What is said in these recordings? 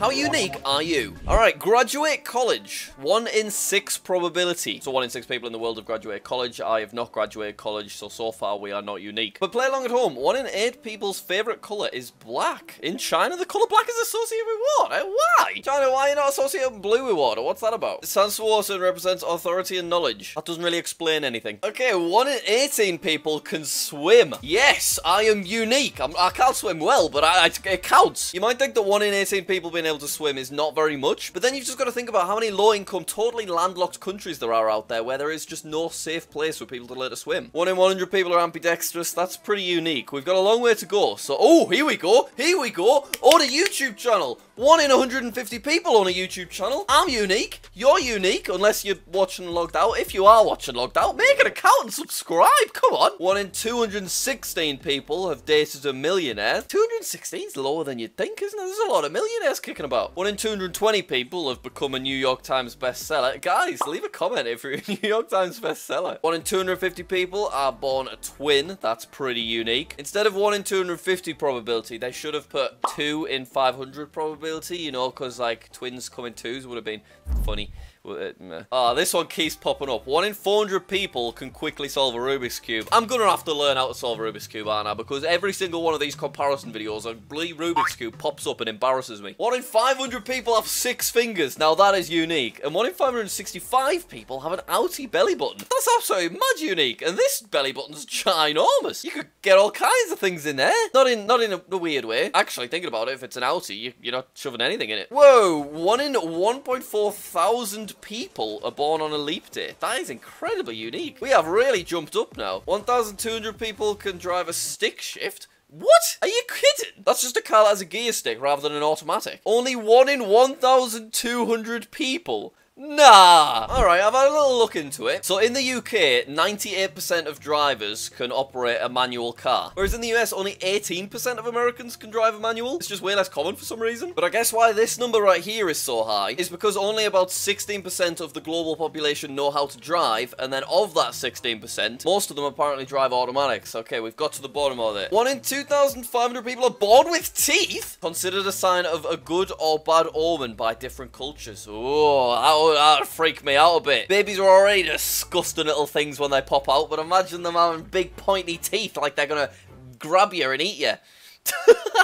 How unique are you? Alright, graduate college. 1 in 6 probability. So 1 in 6 people in the world have graduated college. I have not graduated college, so far we are not unique. But play along at home. 1 in 8 people's favourite colour is black. In China, the colour black is associated with what? Why? China, why are you not associating blue with water? What's that about? Sansewater represents authority and knowledge. That doesn't really explain anything. Okay, 1 in 18 people can swim. Yes, I am unique. I can't swim well, but it counts. You might think that 1 in 18 people being able to swim is not very much, but then you've just got to think about how many low-income, totally landlocked countries there are out there where there is just no safe place for people to learn to swim. 1 in 100 people are ambidextrous. That's pretty unique. We've got a long way to go. So, oh, here we go. Here we go. On a YouTube channel. 1 in 150 people on a YouTube channel. I'm unique. You're unique, unless you're watching logged out. If you are watching logged out, make an account and subscribe. Come on. 1 in 216 people have dated a millionaire. 216 is lower than you'd think, isn't it? There's a lot of millionaires kicking about. 1 in 220 people have become a New York Times bestseller. Guys, leave a comment if you're a New York Times bestseller. 1 in 250 people are born a twin. That's pretty unique. Instead of 1 in 250 probability, they should have put 2 in 500 probability, you know, because like twins come in twos would have been funny. This one keeps popping up. 1 in 400 people can quickly solve a Rubik's Cube. I'm gonna have to learn how to solve a Rubik's Cube, aren't I? Because every single one of these comparison videos, a bloody Rubik's Cube pops up and embarrasses me. 1 in 500 people have 6 fingers. Now that is unique. And 1 in 565 people have an outie belly button. That's absolutely mad unique. And this belly button's ginormous. You could get all kinds of things in there. Not in a weird way. Actually, thinking about it, if it's an outie, you're not shoving anything in it. Whoa, 1 in 1.4 thousand people are born on a leap day. That is incredibly unique. We have really jumped up now. 1,200 people can drive a stick shift. What? Are you kidding? That's just a car that has a gear stick rather than an automatic. Only 1 in 1,200 people. Nah. Alright, I've had a little look into it. So in the UK, 98% of drivers can operate a manual car. Whereas in the US, only 18% of Americans can drive a manual. It's just way less common for some reason. But I guess why this number right here is so high is because only about 16% of the global population know how to drive. And then of that 16%, most of them apparently drive automatics. Okay, we've got to the bottom of it. 1 in 2,500 people are born with teeth. Considered a sign of a good or bad omen by different cultures. Oh, that'd freak me out a bit. Babies are already disgusting little things when they pop out, but imagine them having big pointy teeth like they're gonna grab you and eat you.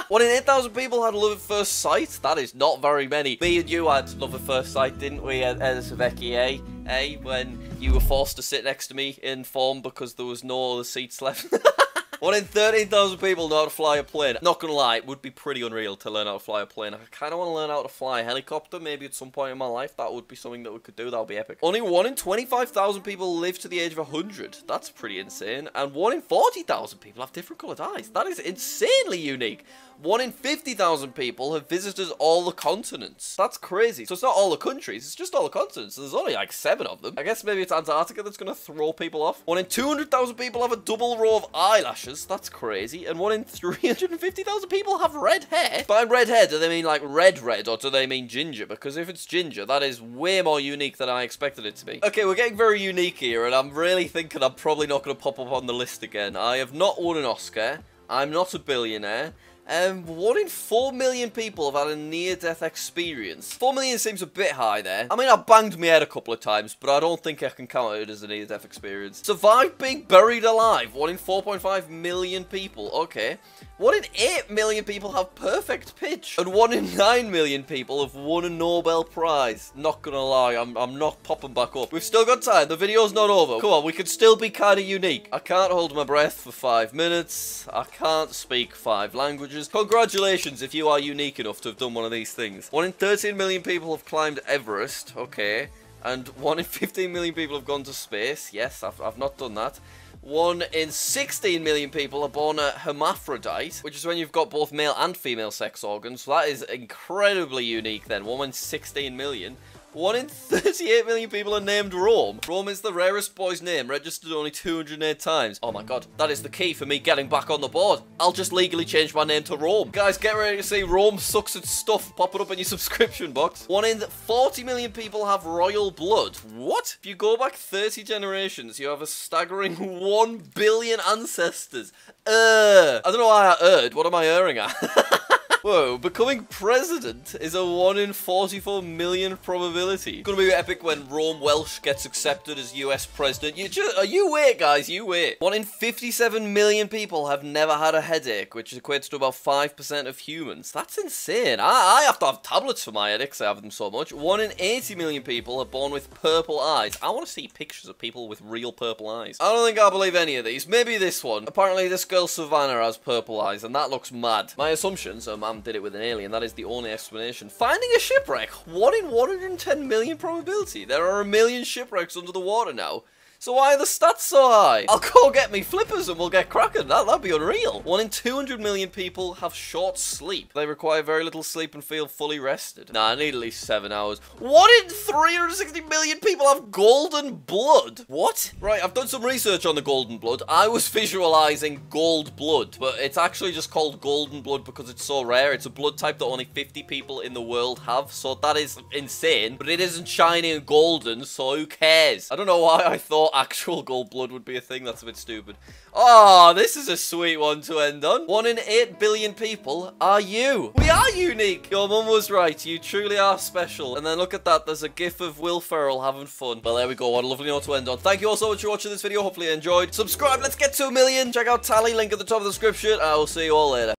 1 in 8,000 people had love at first sight. That is not very many. Me and you had love at first sight, didn't we, Elizabeth? When you were forced to sit next to me in form because there was no other seats left. 1 in 13,000 people know how to fly a plane. Not gonna lie, it would be pretty unreal to learn how to fly a plane. I kind of want to learn how to fly a helicopter, maybe at some point in my life. That would be something that we could do. That would be epic. Only 1 in 25,000 people live to the age of 100. That's pretty insane. And 1 in 40,000 people have different coloured eyes. That is insanely unique. 1 in 50,000 people have visited all the continents. That's crazy. So it's not all the countries, it's just all the continents. There's only like 7 of them. I guess maybe it's Antarctica that's going to throw people off. 1 in 200,000 people have a double row of eyelashes. That's crazy. And 1 in 350,000 people have red hair. By red hair, do they mean like red, or do they mean ginger? Because if it's ginger, that is way more unique than I expected it to be. Okay, we're getting very unique here, and I'm really thinking I'm probably not going to pop up on the list again. I have not won an Oscar. I'm not a billionaire. 1 in 4 million people have had a near-death experience. 4 million seems a bit high there. I mean, I banged my head a couple of times, but I don't think I can count it as a near-death experience. Survived being buried alive. 1 in 4.5 million people. Okay. 1 in 8 million people have perfect pitch. And 1 in 9 million people have won a Nobel Prize. Not gonna lie, I'm not popping back up. We've still got time. The video's not over. Come on, we could still be kind of unique. I can't hold my breath for 5 minutes. I can't speak 5 languages. Congratulations if you are unique enough to have done one of these things. 1 in 13 million people have climbed Everest. Okay. And 1 in 15 million people have gone to space. Yes, I've not done that. 1 in 16 million people are born a hermaphrodite, which is when you've got both male and female sex organs. So that is incredibly unique then. 1 in 16 million. 1 in 38 million people are named Rome. Rome is the rarest boy's name, registered only 208 times. Oh my god, that is the key for me getting back on the board. I'll just legally change my name to Rome. Guys, get ready to see Rome sucks at stuff pop it up in your subscription box. 1 in 40 million people have royal blood. What? If you go back 30 generations, you have a staggering 1 billion ancestors. I don't know why I erred. What am I erring at? Whoa, becoming president is a 1 in 44 million probability. It's gonna be epic when Rome Welsh gets accepted as US president. You wait, guys, you wait. 1 in 57 million people have never had a headache, which equates to about 5% of humans. That's insane. I have to have tablets for my headaches, I have them so much. 1 in 80 million people are born with purple eyes. I want to see pictures of people with real purple eyes. I don't think I believe any of these. Maybe this one. Apparently this girl Savannah has purple eyes, and that looks mad. My assumption, so man did it with an alien, that is the only explanation. Finding a shipwreck. 1 in 110 million probability. There are a million shipwrecks under the water now. So why are the stats so high? I'll go get me flippers and we'll get cracking. That'd be unreal. 1 in 200 million people have short sleep. They require very little sleep and feel fully rested. Nah, I need at least 7 hours. 1 in 360 million people have golden blood. What? Right, I've done some research on the golden blood. I was visualizing gold blood, but it's actually just called golden blood because it's so rare. It's a blood type that only 50 people in the world have, so that is insane. But it isn't shiny and golden, so who cares? I don't know why I thought actual gold blood would be a thing. That's a bit stupid. Oh, this is a sweet one to end on. 1 in 8 billion people are you. We are unique. Your mum was right. You truly are special. And then look at that. There's a gif of Will Ferrell having fun. Well, there we go. What a lovely note to end on. Thank you all so much for watching this video. Hopefully you enjoyed. Subscribe. Let's get to 1 million. Check out Tally. Link at the top of the description. I will see you all later.